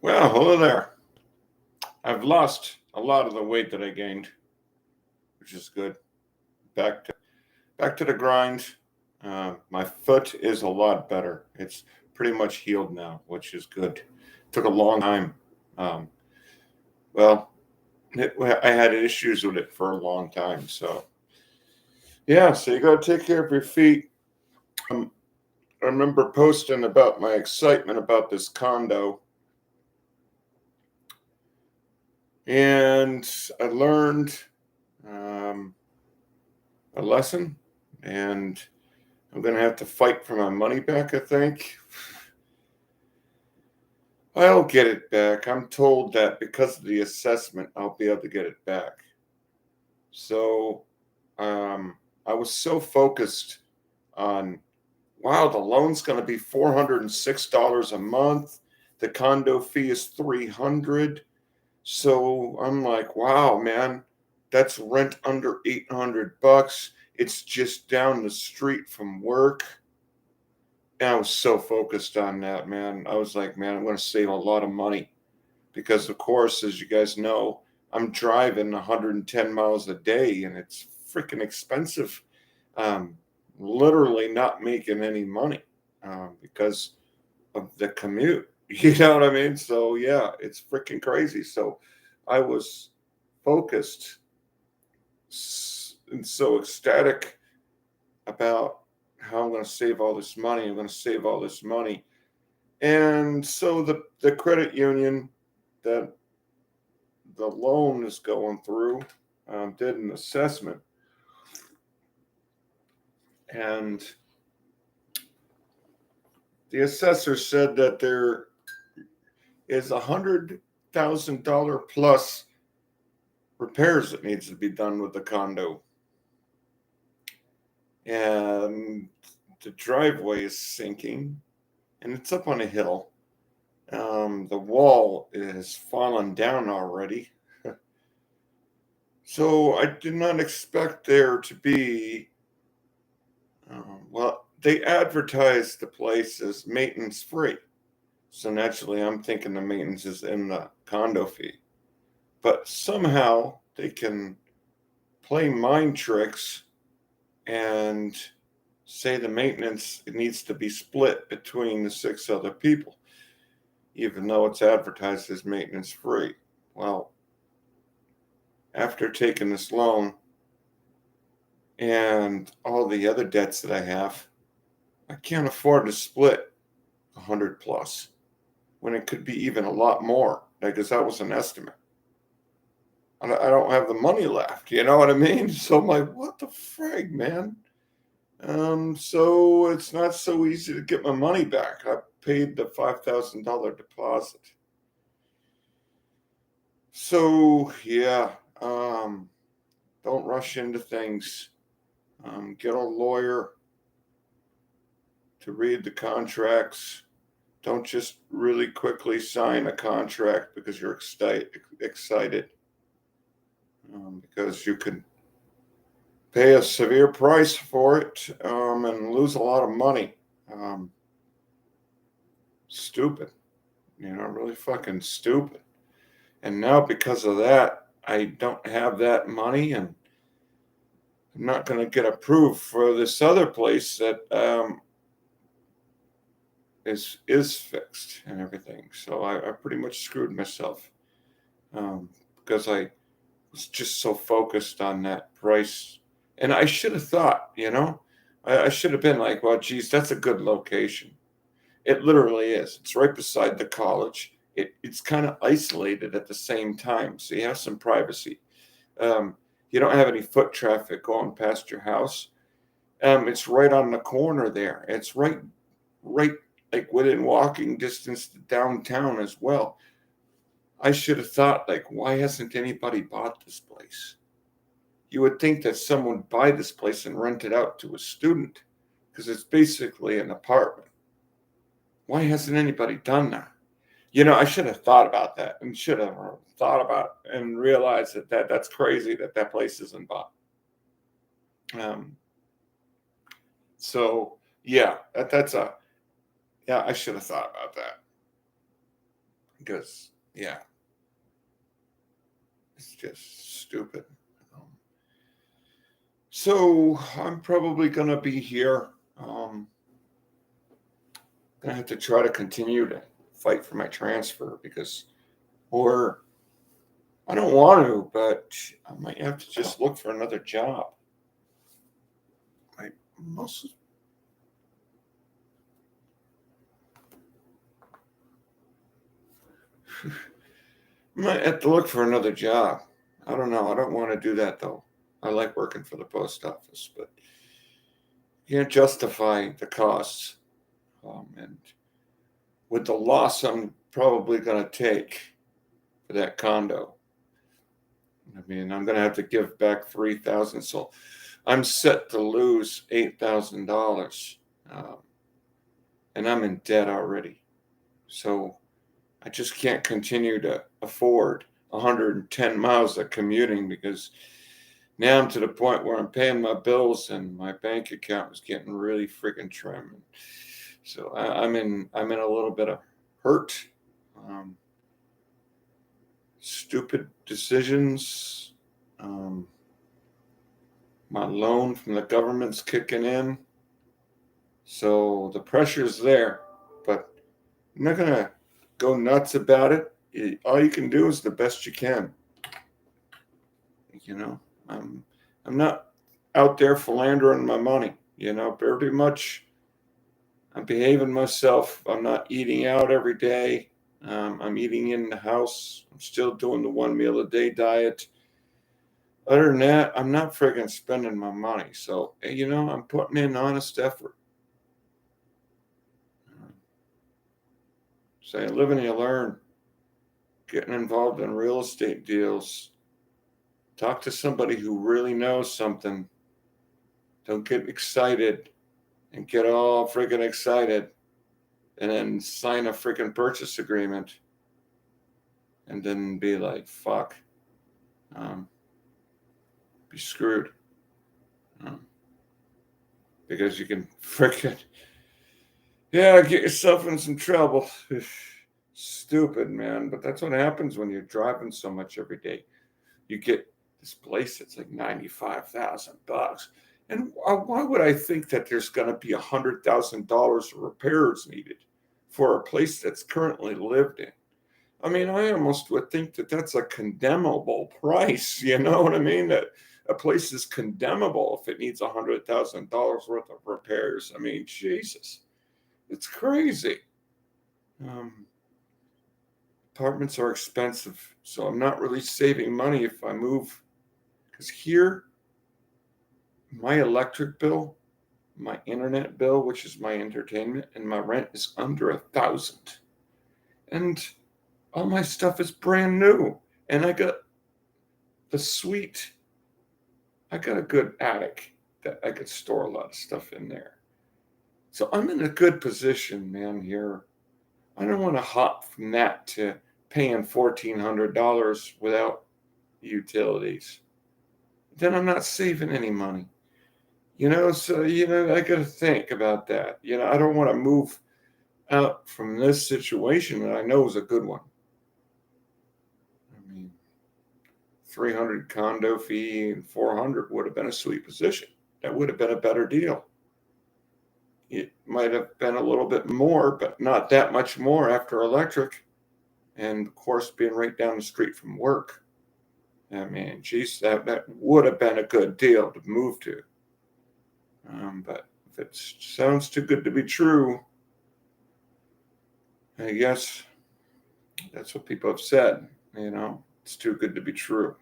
Well, hello there. I've lost a lot of the weight that I gained, which is good. Back to the grind. My foot is a lot better. It's pretty much healed now, which is good. Took a long time. Um, well, I had issues with it for a long time. So yeah, so you got to take care of your feet. Um, I remember posting about my excitement about this condo, and I learned um, a lesson, and I'm going to have to fight for my money back, I think. I'll get it back. I'm told that because of the assessment, I'll be able to get it back. So um, I was so focused on, wow, the loan's going to be $406 a month. The condo fee is $300. So I'm like, wow, man, that's rent under $800. It's just down the street from work. And I was so focused on that, man. I was like, man, I'm going to save a lot of money because, of course, as you guys know, I'm driving 110 miles a day and it's freaking expensive. Um, Literally not making any money because of the commute. You know what I mean? So, yeah, it's freaking crazy. So I was focused and so ecstatic about how I'm going to save all this money. I'm going to save all this money. And so the credit union that the loan is going through did an assessment, and the assessor said that there is $100,000 plus repairs that needs to be done with the condo, and the driveway is sinking, and it's up on a hill. The wall is fallen down already. So I did not expect there to be, well, they advertised the place as maintenance free. So naturally, I'm thinking the maintenance is in the condo fee. But somehow they can play mind tricks and say the maintenance needs to be split between the six other people, even though it's advertised as maintenance free. Well, after taking this loan and all the other debts that I have, I can't afford to split 100 plus when it could be even a lot more because that was an estimate. I don't have the money left, you know what I mean? So I'm like, what the frig, man? So it's not so easy to get my money back. I paid the $5,000 deposit. So yeah, don't rush into things. Get a lawyer to read the contracts. Don't just really quickly sign a contract because you're excited. Because you could pay a severe price for it and lose a lot of money. Um, Stupid, really fucking stupid. And now because of that, I don't have that money, and I'm not going to get approved for this other place that is fixed and everything. So I pretty much screwed myself because I was just so focused on that price. And I should have thought, I should have been like, well, geez, that's a good location. It literally is. It's right beside the college. It's kind of isolated at the same time, so you have some privacy. Um, you don't have any foot traffic going past your house. It's right on the corner there. It's right, like within walking distance to downtown as well. I should have thought, like, why hasn't anybody bought this place? You would think that someone would buy this place and rent it out to a student because it's basically an apartment. Why hasn't anybody done that? I should have thought about that and should have thought about and realized that's crazy that place isn't bought. Um, so yeah, yeah, I should have thought about that. because, yeah, it's just stupid. Um, so I'm probably going to be here. Going to have to try to continue to fight for my transfer or I don't want to, but I might have to just look for another job. I most might have to look for another job. I don't know. I don't want to do that though. I like working for the post office, but you can't justify the costs. And with the loss I'm probably going to take for that condo, I mean, I'm going to have to give back $3,000, so I'm set to lose $8,000, um, and I'm in debt already. So I just can't continue to afford 110 miles of commuting because now I'm to the point where I'm paying my bills and my bank account is getting really freaking trim. So I'm in a little bit of hurt. Um, Stupid decisions. Um, my loan from the government's kicking in. So the pressure's there, but I'm not going to go nuts about it. All you can do is the best you can. You know, I'm not out there philandering my money. Pretty much I'm behaving myself. I'm not eating out every day. I'm eating in the house. I'm still doing the 1 meal a day diet. Other than that, I'm not friggin' spending my money. So, I'm putting in honest effort. Say, live and you learn. Getting involved in real estate deals. Talk to somebody who really knows something. Don't get excited and get all friggin' excited and then sign a freaking purchase agreement and then be like, fuck, be screwed. Um, because you can freaking, yeah, get yourself in some trouble. Stupid, man. But that's what happens when you're driving so much every day. You get this place that's like $95,000. And why would I think that there's going to be $100,000 of repairs needed for a place that's currently lived in? I mean, I almost would think that that's a condemnable price. You know what I mean? That a place is condemnable if it needs $100,000 worth of repairs. I mean, Jesus, it's crazy. Um, Apartments are expensive, so I'm not really saving money if I move. Because here, my electric bill, my internet bill, which is my entertainment, and my rent is under 1,000, and all my stuff is brand new. And I got the suite. I got a good attic that I could store a lot of stuff in there. So I'm in a good position, man. Here, I don't want to hop from that to paying $1,400 without utilities. Then I'm not saving any money. So I got to think about that. I don't want to move out from this situation that I know is a good one. I mean, 300 condo fee and 400 would have been a sweet position. That would have been a better deal. It might have been a little bit more, but not that much more after electric. And of course, being right down the street from work. I mean, geez, that would have been a good deal to move to. But if it sounds too good to be true, I guess that's what people have said. It's too good to be true.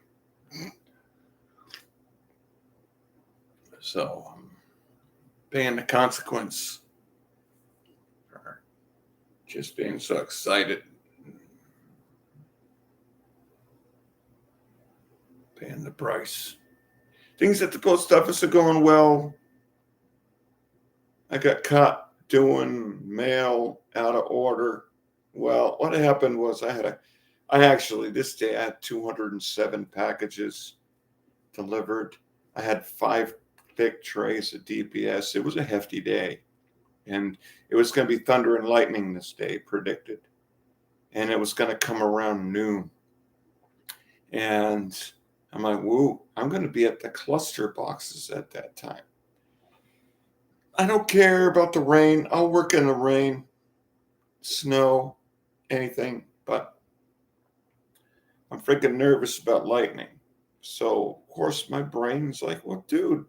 So I'm paying the consequence for just being so excited. Paying the price. Things at the post office are going well. I got caught doing mail out of order. Well, what happened was this day I had 207 packages delivered. I had 5 thick trays of DPS. It was a hefty day. And it was going to be thunder and lightning this day, predicted. and it was going to come around noon. And I'm like, woo, I'm going to be at the cluster boxes at that time. I don't care about the rain. I'll work in the rain, snow, anything, but I'm freaking nervous about lightning. So, of course, my brain's like, well, dude,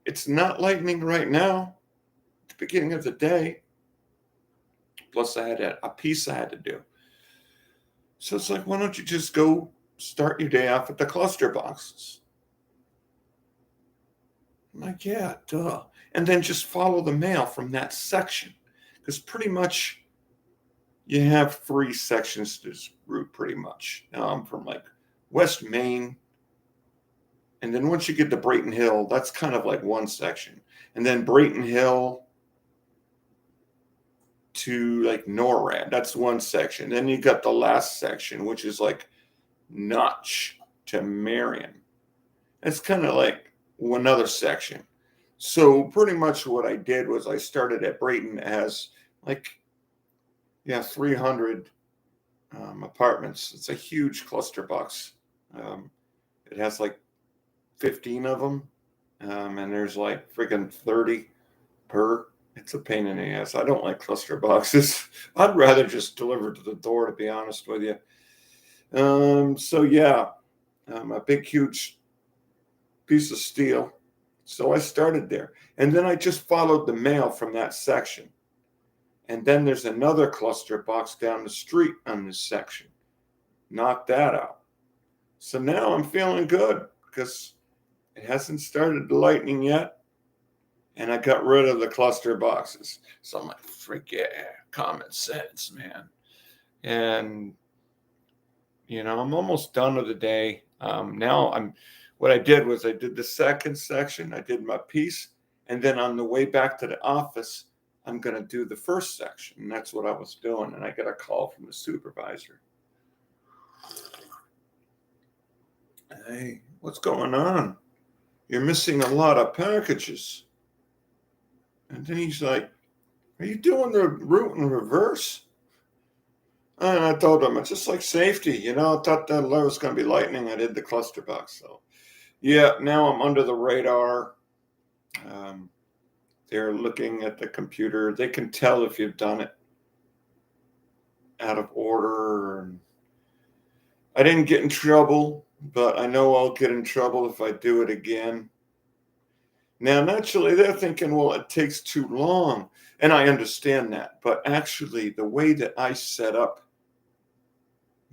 it's not lightning right now, at the beginning of the day. Plus, I had a piece I had to do. So it's like, why don't you just go start your day off at the cluster boxes? I'm like, yeah, duh. And then just follow the mail from that section. Because pretty much you have 3 sections to this route, pretty much. Now I'm from like West Main. And then once you get to Brayton Hill, that's kind of like one section. And then Brayton Hill to like NORAD, that's one section. Then you got the last section, which is like Notch to Marion. It's kind of like another section. So pretty much what I did was I started at Brayton as like, 300 apartments. It's a huge cluster box. It has like 15 of them, and there's like freaking 30 per. It's a pain in the ass. I don't like cluster boxes. I'd rather just deliver to the door, to be honest with you. So yeah, a big, huge piece of steel. So I started there. And then I just followed the mail from that section. And then there's another cluster box down the street on this section. Knocked that out. So now I'm feeling good because it hasn't started lightning yet. And I got rid of the cluster boxes. So I'm like, freak yeah, common sense, man. And, I'm almost done with the day. What I did was I did the second section. I did my piece. And then on the way back to the office, I'm going to do the first section. And that's what I was doing. And I got a call from the supervisor. Hey, what's going on? You're missing a lot of packages. And then he's like, are you doing the route in reverse? And I told him, it's just like safety. I thought that there was going to be lightning. I did the cluster box. So, yeah, now I'm under the radar. They're looking at the computer. They can tell if you've done it out of order. I didn't get in trouble, but I know I'll get in trouble if I do it again. Now, naturally, they're thinking, well, it takes too long. And I understand that. But actually, the way that I set up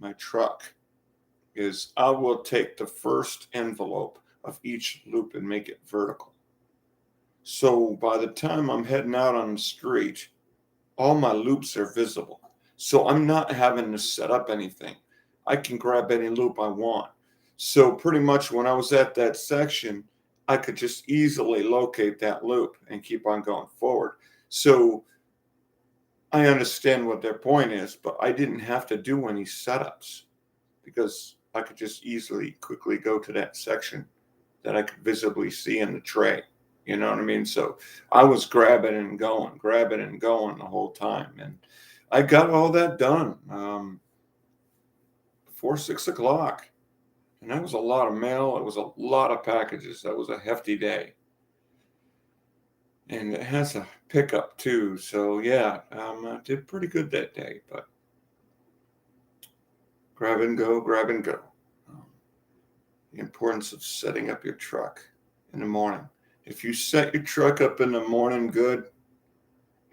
my truck is I will take the first envelope of each loop and make it vertical. So by the time I'm heading out on the street, all my loops are visible. So I'm not having to set up anything. I can grab any loop I want. So pretty much when I was at that section, I could just easily locate that loop and keep on going forward. So I understand what their point is, but I didn't have to do any setups because I could just quickly go to that section that I could visibly see in the tray. You know what I mean? So I was grabbing and going the whole time. And I got all that done before 6 o'clock. And that was a lot of mail. It was a lot of packages. That was a hefty day. And it has a pickup too. So yeah, I did pretty good that day. But grab and go. The importance of setting up your truck in the morning. If you set your truck up in the morning good,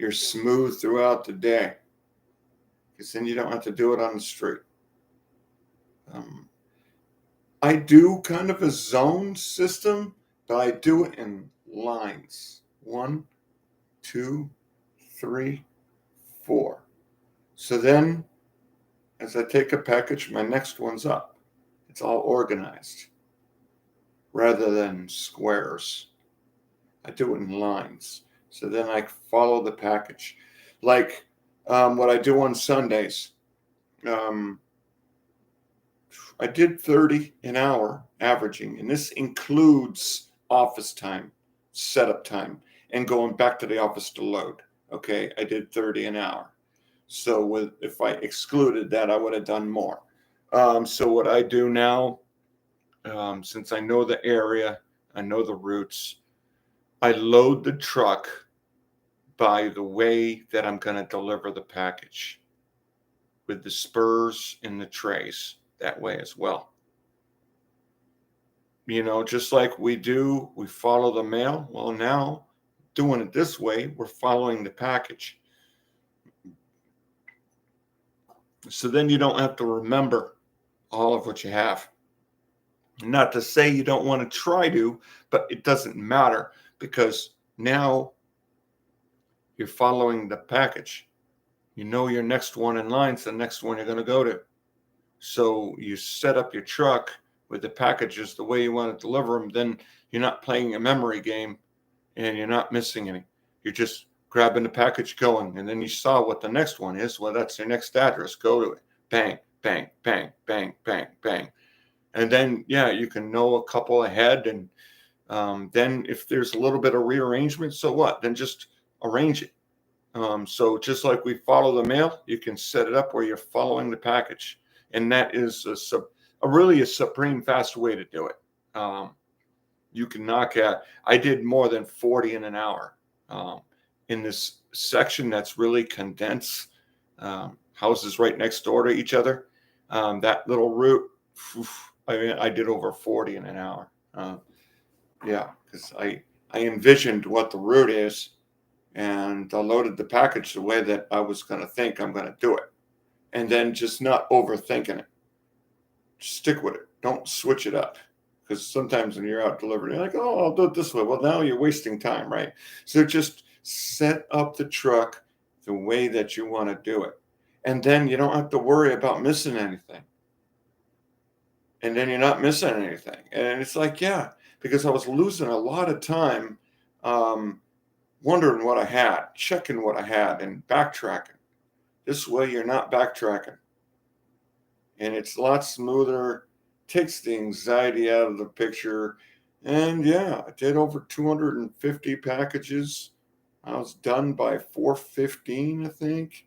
you're smooth throughout the day. Because then you don't have to do it on the street. I do kind of a zone system, but I do it in lines. 1, 2, 3, 4. So then, as I take a package, my next one's up. It's all organized rather than squares. I do it in lines. So then I follow the package. Like what I do on Sundays. I did 30 an hour averaging, and this includes office time, setup time, and going back to the office to load. Okay, I did 30 an hour. So if I excluded that, I would have done more. So what I do now, since I know the area, I know the routes, I load the truck by the way that I'm going to deliver the package, with the spurs and the trays that way as well. Just like we follow the mail. Well, now doing it this way, we're following the package. So then you don't have to remember all of what you have. Not to say you don't want to try to, but it doesn't matter, because now you're following the package. You know your next one in line is the next one you're going to go to. So you set up your truck with the packages the way you want to deliver them. Then you're not playing a memory game and you're not missing any. You're just grabbing the package, going, and then you saw what the next one is. Well, that's your next address. Go to it. Bang, bang, bang, bang, bang, bang. And then, yeah, you can know a couple ahead. And then if there's a little bit of rearrangement, so what? Then just arrange it. So just like we follow the mail, you can set it up where you're following the package. And that is really a supreme fast way to do it. You can knock out, I did more than 40 in an hour in this section that's really condensed. Houses right next door to each other. That little route, I did over 40 in an hour. Yeah, because I envisioned what the route is, and I loaded the package the way that I was going to think I'm going to do it. And then just not overthinking it. Just stick with it. Don't switch it up. Because sometimes when you're out delivering, you're like, oh, I'll do it this way. Well, now you're wasting time, right? So just set up the truck the way that you want to do it. And then you don't have to worry about missing anything. And then you're not missing anything. And it's like, yeah, because I was losing a lot of time wondering what I had, checking what I had, and backtracking. This way you're not backtracking. And it's a lot smoother, takes the anxiety out of the picture. And yeah, I did over 250 packages. I was done by 4:15, I think.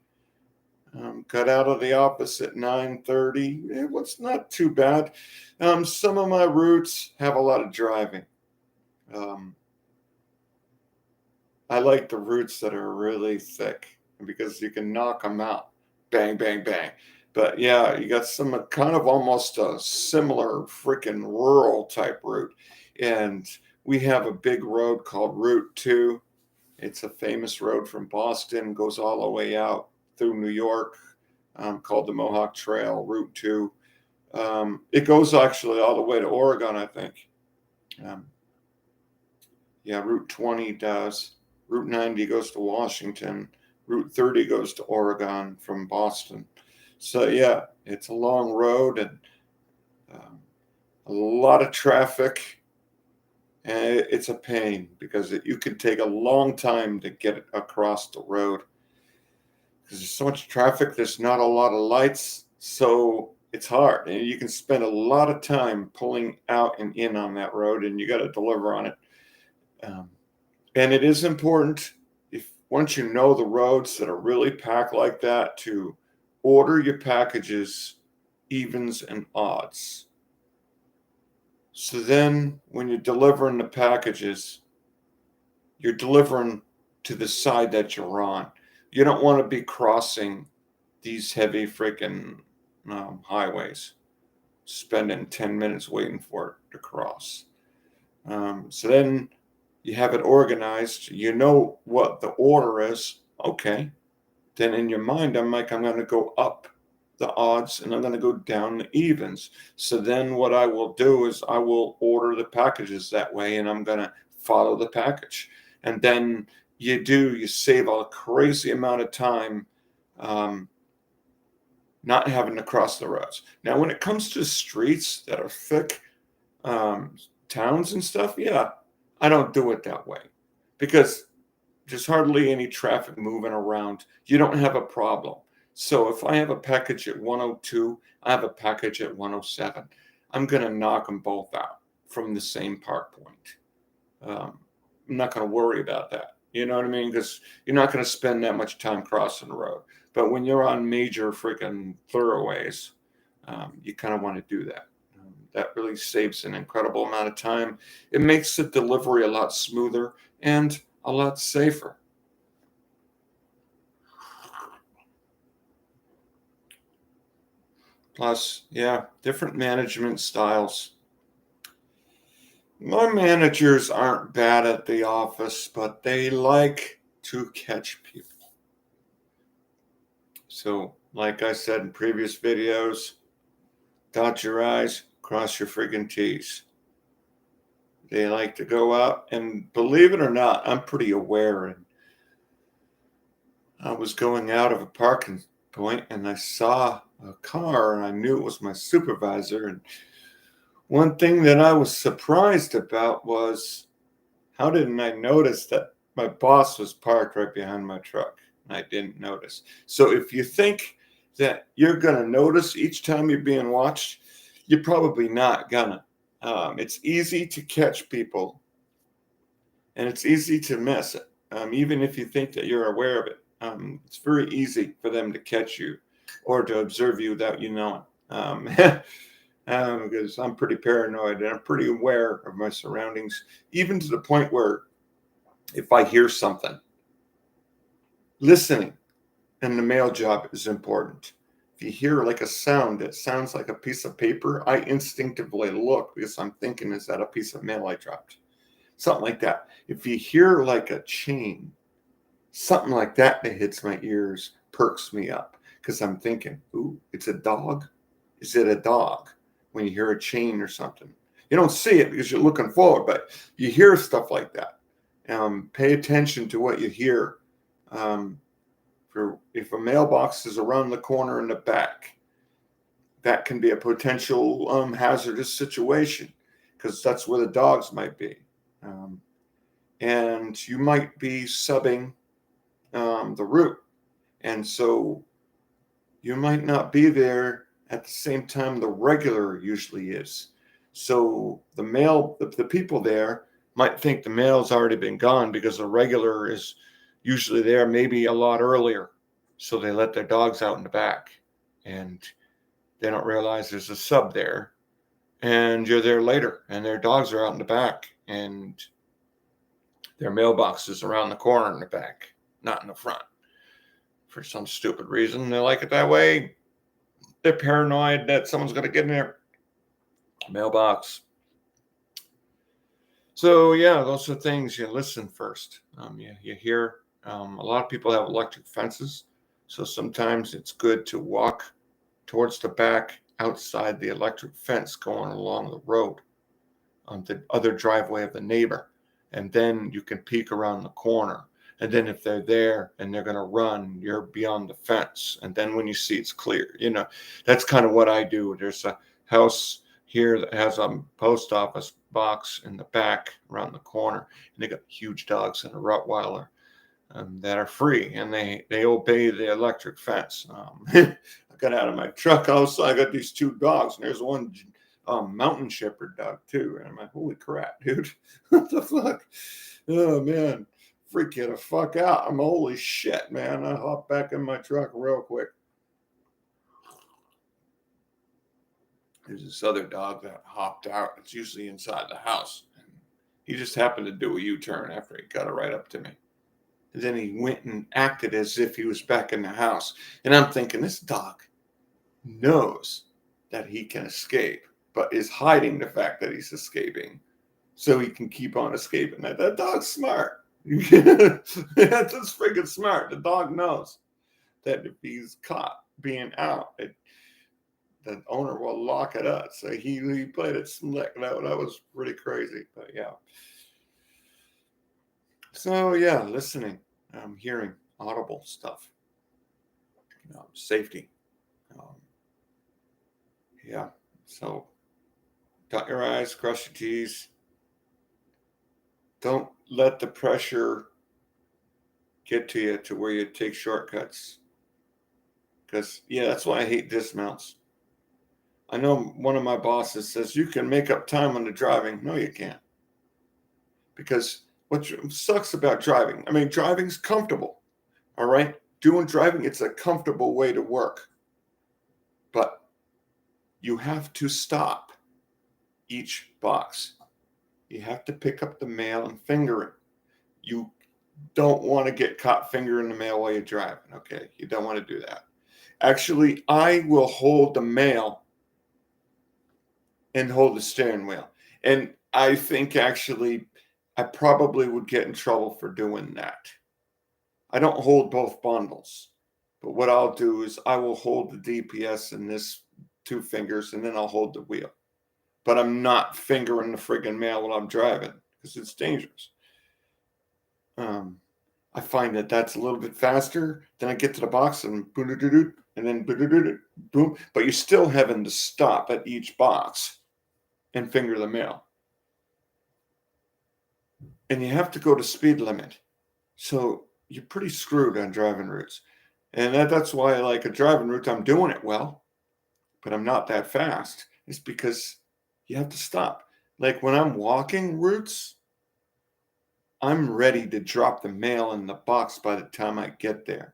Got out of the office at 9:30. It was not too bad. Some of my routes have a lot of driving. Um, I like the routes that are really thick because you can knock them out. Bang, bang, bang. But yeah, you got some kind of almost a similar freaking rural type route. And we have a big road called Route 2. It's a famous road from Boston, goes all the way out through New York, called the Mohawk Trail, Route 2. It goes actually all the way to Oregon, I think. Um, yeah, Route 20 does. Route 90 goes to Washington. Route 30 goes to Oregon from Boston. So yeah, it's a long road and a lot of traffic. And it's a pain because you can take a long time to get across the road because there's so much traffic. There's not a lot of lights, so it's hard. And you can spend a lot of time pulling out and in on that road, and you got to deliver on it. And it is important, if once you know the roads that are really packed like that, to order your packages evens and odds. So then when you're delivering the packages, you're delivering to the side that you're on. You don't want to be crossing these heavy freaking highways, spending 10 minutes waiting for it to cross. So then you have it organized. You know what the order is. Okay. Then in your mind, I'm going to go up the odds and I'm going to go down the evens. So then what I will do is I will order the packages that way and I'm going to follow the package. And then you save a crazy amount of time not having to cross the roads. Now, when it comes to streets that are thick, towns and stuff, yeah, I don't do it that way because there's hardly any traffic moving around. You don't have a problem. So if I have a package at 102, I have a package at 107. I'm going to knock them both out from the same park point. I'm not going to worry about that. You know what I mean? Because you're not going to spend that much time crossing the road. But when you're on major freaking thoroughways, you kind of want to do that. That really saves an incredible amount of time. It makes the delivery a lot smoother and a lot safer. Plus, yeah, different management styles. My managers aren't bad at the office, but they like to catch people. So, like I said in previous videos, dot your I's, cross your friggin' T's. They like to go out, and believe it or not, I'm pretty aware. And I was going out of a parking point and I saw a car and I knew it was my supervisor. And one thing that I was surprised about was, how didn't I notice that my boss was parked right behind my truck? And I didn't notice. So if you think that you're going to notice each time you're being watched, you're probably not gonna. It's easy to catch people and it's easy to miss it. Even if you think that you're aware of it, it's very easy for them to catch you or to observe you without you knowing. Because I'm pretty paranoid and I'm pretty aware of my surroundings, even to the point where if I hear something, listening in the mail job is important. If you hear like a sound that sounds like a piece of paper, I instinctively look because I'm thinking, is that a piece of mail I dropped? Something like that. If you hear like a chain, something like that that hits my ears perks me up because I'm thinking, ooh, it's a dog. Is it a dog? When you hear a chain or something, you don't see it because you're looking forward, but you hear stuff like that. Pay attention to what you hear. If a mailbox is around the corner in the back, that can be a potential hazardous situation because that's where the dogs might be. And you might be subbing the route. And so you might not be there at the same time the regular usually is. So the people there might think the mail's already been gone because the regular is usually there maybe a lot earlier. So they let their dogs out in the back and they don't realize there's a sub there and you're there later and their dogs are out in the back and their mailbox is around the corner in the back, not in the front. For some stupid reason, they like it that way. They're paranoid that someone's going to get in their mailbox. So, yeah, those are things you listen first. You hear a lot of people have electric fences. So sometimes it's good to walk towards the back outside the electric fence going along the road on the other driveway of the neighbor. And then you can peek around the corner. And then if they're there and they're going to run, you're beyond the fence. And then when you see it's clear, that's kind of what I do. There's a house here that has a post office box in the back around the corner. And they got huge dogs and a Rottweiler that are free. And they obey the electric fence. I got out of my truck. Also, I got these two dogs. And there's one mountain shepherd dog too. And I'm like, holy crap, dude. What the fuck? Oh, man. Freak you the fuck out. I'm holy shit, man. I hop back in my truck real quick. There's this other dog that hopped out. It's usually inside the house. And he just happened to do a U-turn after he got it right up to me. And then he went and acted as if he was back in the house. And I'm thinking, this dog knows that he can escape, but is hiding the fact that he's escaping so he can keep on escaping. That dog's smart. That's just freaking smart. The dog knows that if he's caught being out, the owner will lock it up. So he played it slick. That was pretty crazy. But yeah. So yeah, listening, hearing audible stuff, safety. Yeah. So dot your I's, cross your T's. Don't let the pressure get to you to where you take shortcuts. Because, that's why I hate dismounts. I know one of my bosses says, you can make up time on the driving. No, you can't. Because what sucks about driving, driving's comfortable. All right? driving, it's a comfortable way to work, but you have to stop each box. You have to pick up the mail and finger it. You don't want to get caught fingering the mail while you're driving. Okay, you don't want to do that. Actually, I will hold the mail and hold the steering wheel. And I think actually I probably would get in trouble for doing that. I don't hold both bundles, but what I'll do is I will hold the DPS in this two fingers and then I'll hold the wheel. But I'm not fingering the friggin' mail while I'm driving because it's dangerous. I find that that's a little bit faster. Then I get to the box and and then boom. But you're still having to stop at each box and finger the mail. And you have to go to speed limit. So you're pretty screwed on driving routes. And that's why, like a driving route, I'm doing it well, but I'm not that fast. It's because you have to stop. Like when I'm walking routes, I'm ready to drop the mail in the box by the time I get there.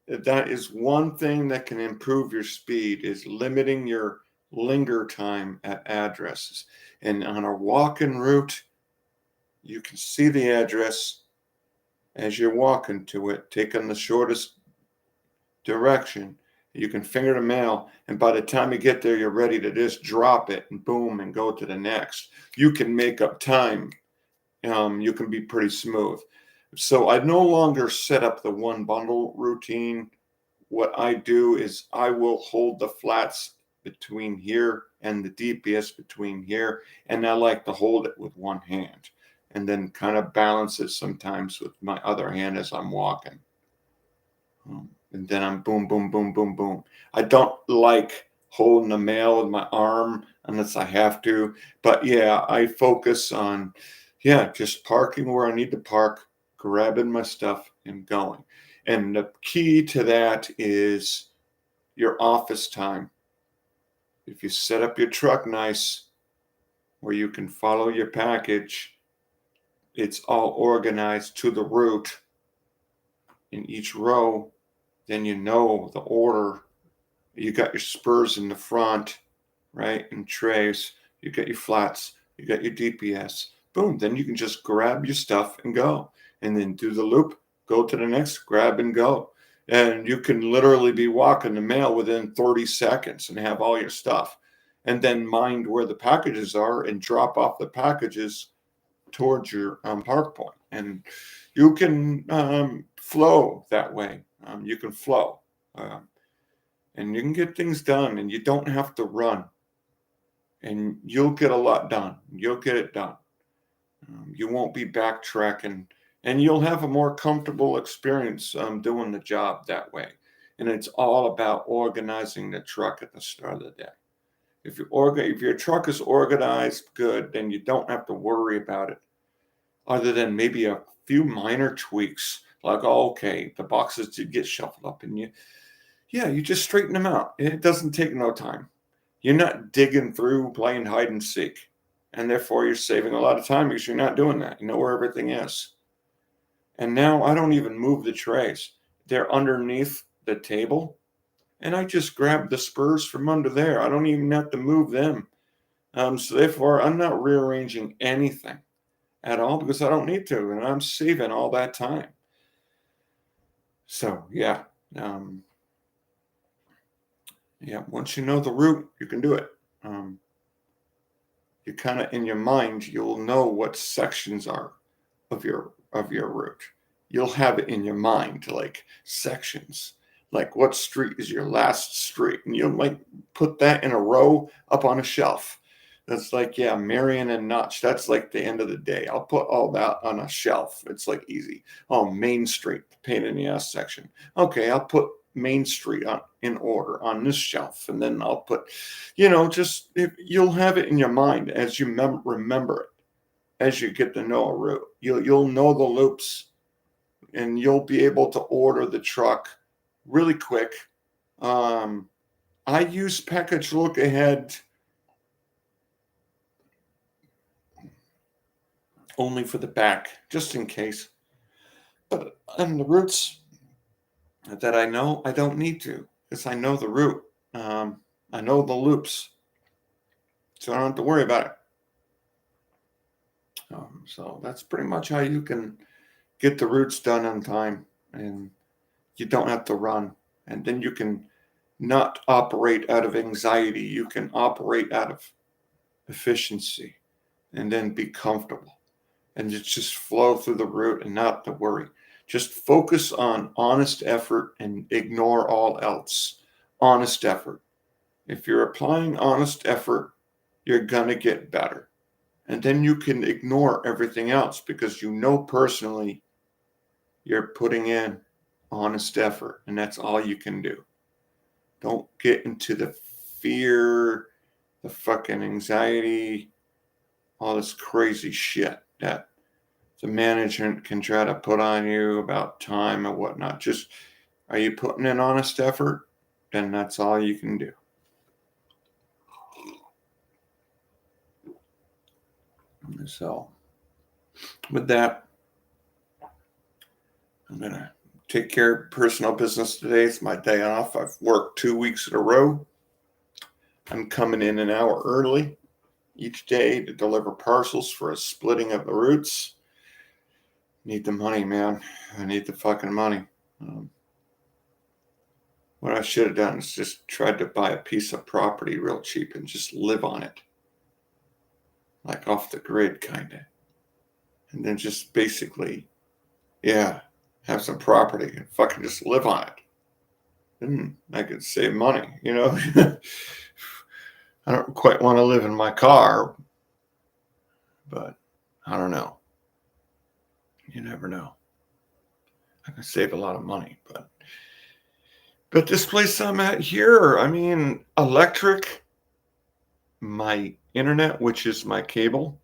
That is one thing that can improve your speed is limiting your linger time at addresses. And on a walking route, you can see the address as you're walking to it, taking the shortest direction. You can finger the mail, and by the time you get there, you're ready to just drop it and boom and go to the next. You can make up time. You can be pretty smooth. So I no longer set up the one bundle routine. What I do is I will hold the flats between here and the DPS between here, and I like to hold it with one hand and then kind of balance it sometimes with my other hand as I'm walking. And then I'm boom, boom, boom, boom, boom. I don't like holding the mail with my arm unless I have to. But yeah, I focus on, just parking where I need to park, grabbing my stuff and going. And the key to that is your office time. If you set up your truck nice where you can follow your package, it's all organized to the route in each row, then you know the order. You got your spurs in the front, right? And trays. You got your flats. You got your DPS. Boom. Then you can just grab your stuff and go. And then do the loop, go to the next, grab and go. And you can literally be walking the mail within 30 seconds and have all your stuff. And then mind where the packages are and drop off the packages towards your park point. And you can flow that way. You can flow. And you can get things done and you don't have to run. And you'll get a lot done. You'll get it done. You won't be backtracking and you'll have a more comfortable experience doing the job that way. And it's all about organizing the truck at the start of the day. If your truck is organized good, then you don't have to worry about it other than maybe a few minor tweaks like, oh, okay, the boxes did get shuffled up and you just straighten them out. It doesn't take no time. You're not digging through playing hide and seek. And therefore, you're saving a lot of time because you're not doing that. You know where everything is. And now I don't even move the trays. They're underneath the table. And I just grab the spurs from under there. I don't even have to move them. So therefore, I'm not rearranging anything at all because I don't need to. And I'm saving all that time. So, yeah. Once you know the route, you can do it. You kind of in your mind, you'll know what sections are of your route. You'll have it in your mind, like sections, like what street is your last street, and you'll like put that in a row up on a shelf. That's like, Marion and Notch. That's like the end of the day. I'll put all that on a shelf. It's like easy. Oh, Main Street, pain in the ass section. Okay, I'll put Main Street in order on this shelf, and then I'll put, you'll have it in your mind as you remember it, as you get to know a route. You'll know the loops, and you'll be able to order the truck really quick. I use package look ahead only for the back, just in case. But on the routes, that I know I don't need to because I know the route. I know the loops, so I don't have to worry about it. So that's pretty much how you can get the routes done on time, and you don't have to run. And then you can not operate out of anxiety. You can operate out of efficiency, and then be comfortable, and just flow through the route and not to worry. Just focus on honest effort and ignore all else. Honest effort. If you're applying honest effort, you're going to get better. And then you can ignore everything else because you know personally you're putting in honest effort, and that's all you can do. Don't get into the fear, the fucking anxiety, all this crazy shit that the management can try to put on you about time and whatnot. Just, are you putting in honest effort? Then that's all you can do. So, with that, I'm going to take care of personal business today. It's my day off. I've worked 2 weeks in a row. I'm coming in an hour early each day to deliver parcels for a splitting of the routes. Need the money, man. I need the fucking money. What I should have done is just tried to buy a piece of property real cheap and just live on it. Like off the grid, kind of. And then just basically, have some property and fucking just live on it. Then I could save money, I don't quite want to live in my car, but I don't know. You never know. I can save a lot of money, but this place I'm at here, I mean, electric, my internet, which is my cable,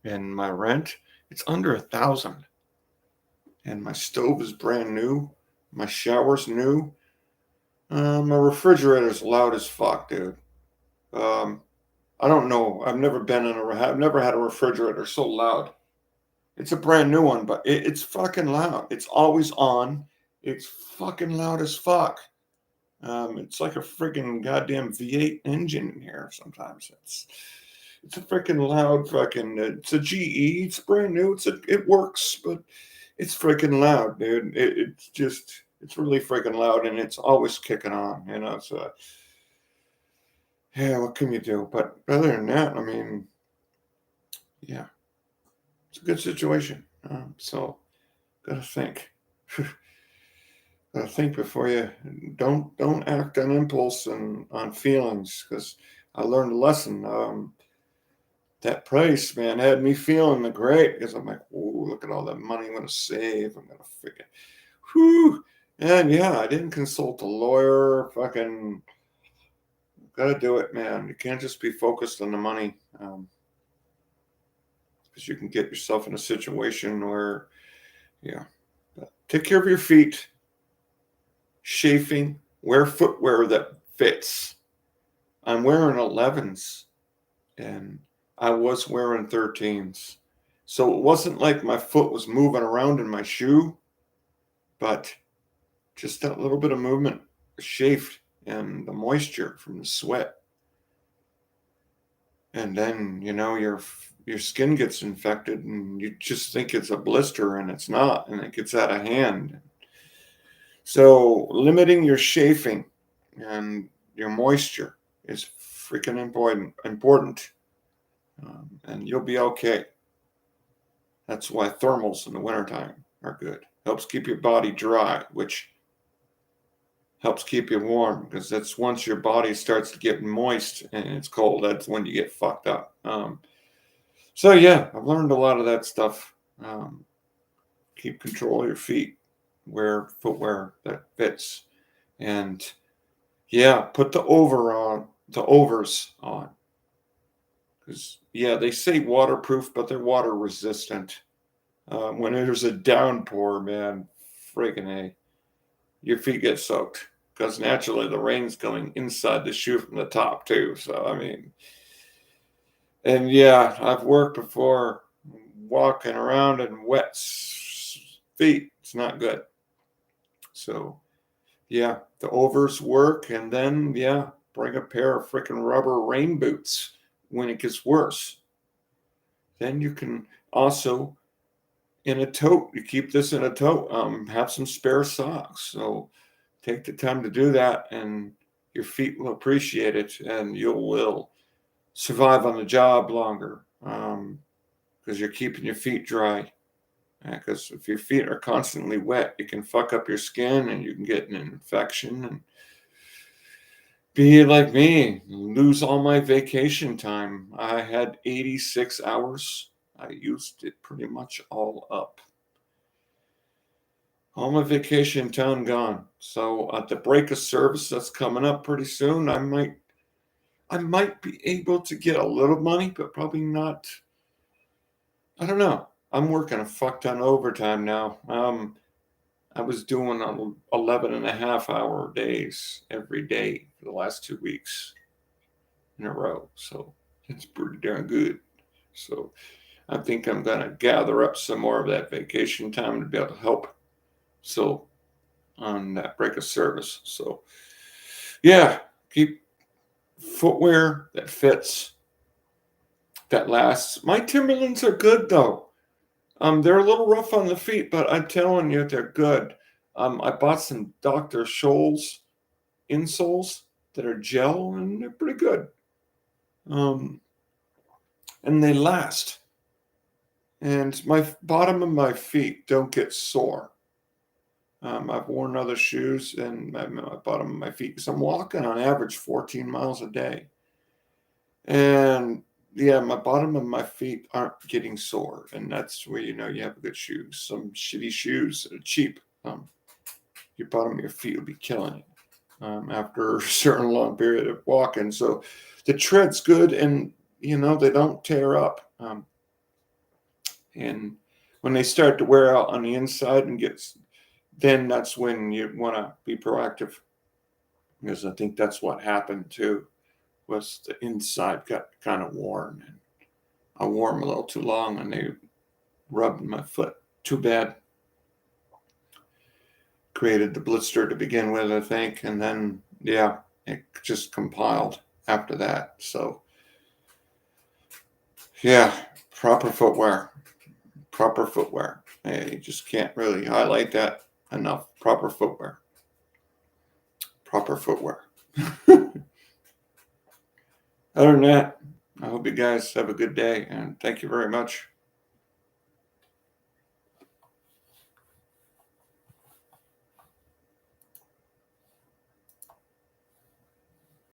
and my rent, it's under 1,000. And my stove is brand new. My shower's new. My refrigerator's loud as fuck, dude. I don't know. I've never had a refrigerator so loud. It's a brand new one, but it's fucking loud. It's always on. It's fucking loud as fuck. It's like a freaking goddamn V8 engine in here sometimes. It's a freaking loud fucking. It's a GE. It's brand new. It works, but it's freaking loud, dude. It's really freaking loud, and it's always kicking on. So yeah, what can you do? But other than that, I mean, yeah, it's a good situation. So gotta think. Think before you don't act on impulse and on feelings, because I learned a lesson. That price, man, had me feeling great because I'm like, oh, look at all that money I'm gonna save. I'm gonna figure, whew. And yeah, I didn't consult a lawyer. Fucking gotta do it, man. You can't just be focused on the money, because you can get yourself in a situation where, yeah. But take care of your feet. Chafing, wear footwear that fits. I'm wearing 11s, and I was wearing 13s. So it wasn't like my foot was moving around in my shoe, but just that little bit of movement chafed, and the moisture from the sweat. And then, your skin gets infected, and you just think it's a blister, and it's not, and it gets out of hand. So limiting your chafing and your moisture is freaking important. And you'll be okay. That's why thermals in the wintertime are good. Helps keep your body dry, which helps keep you warm, because that's once your body starts to get moist and it's cold, that's when you get fucked up. So yeah, I've learned a lot of that stuff. Keep control of your feet. Wear footwear that fits. And yeah, put the overs on. Because, yeah, they say waterproof, but they're water resistant. When there's a downpour, man, friggin' A, your feet get soaked. Because naturally the rain's going inside the shoe from the top, too. So, I mean, and yeah, I've worked before walking around in wet feet. It's not good. So yeah, the overs work, and then yeah, bring a pair of freaking rubber rain boots when it gets worse. Then you can also in a tote. You keep this in a tote. Have some spare socks. So take the time to do that, and your feet will appreciate it, and you will survive on the job longer because you're keeping your feet dry. Because if your feet are constantly wet, it can fuck up your skin, and you can get an infection and be like me, lose all my vacation time. I had 86 hours. I used it pretty much all up. All my vacation time gone. So at the break of service that's coming up pretty soon, I might be able to get a little money, but probably not. I don't know. I'm working a fuck ton of overtime now. I was doing 11 and a half hour days every day for the last 2 weeks in a row. So it's pretty darn good. So I think I'm going to gather up some more of that vacation time to be able to help. So on that break of service. So yeah, keep footwear that fits, that lasts. My Timberlands are good though. They're a little rough on the feet, but I'm telling you, they're good. I bought some Dr. Scholl's insoles that are gel, and they're pretty good. Um, and they last. And my bottom of my feet don't get sore. I've worn other shoes and my bottom of my feet because I'm walking on average 14 miles a day. And yeah, my bottom of my feet aren't getting sore. And that's where you know you have good shoes. Some shitty shoes that are cheap. Your bottom of your feet will be killing you after a certain long period of walking. So the tread's good and, they don't tear up. And when they start to wear out on the inside then that's when you want to be proactive. Because I think that's what happened too, was the inside got kind of worn. And I wore them a little too long and they rubbed my foot too bad. Created the blister to begin with, I think. And then, yeah, it just compiled after that. So, yeah, proper footwear. Proper footwear. You just can't really highlight that enough. Proper footwear. Proper footwear. Other than that, I hope you guys have a good day and thank you very much.